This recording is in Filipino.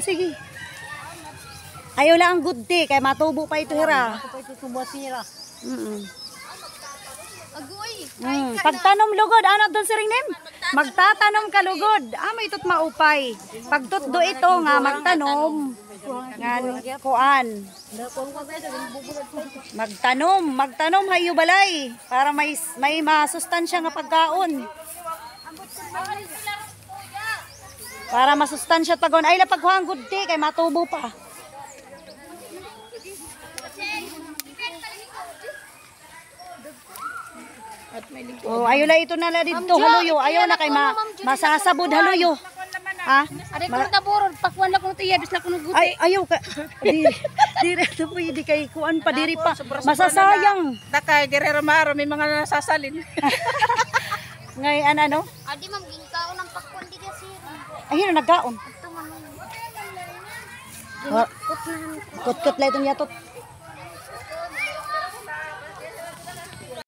Sige. Ayaw lang ang good day, kay matubo pa ito hira. Ako pa ito tubuan sira. Pagtanom lugod, ano doon si Ringnim? Magtatanom ka lugod. May itot maupay. Pagtutdo ito nga magtanom. Ngan kuan. Magtanom hayo balay para may masustansya nga pagkaon. Para masustansya pagkaon. Ay la pagkuhang good day kay matubo pa. Ayaw la ito nala dito haluyo. Ayaw na kay masasabod haluyo. Ha? Ari ko taburod pakwan la kuno tiya bis la kuno guti. Ay ayaw ka. Dire to po di kay kuan pa diri pa. Masasayang. Takay Guerrero Maro may mga nasasalin. Ngay ano? Adi ma'am gingkaon ang pakwan di kasi. Ayun na nagkaon. Ito man. Kutkut la itong yatot.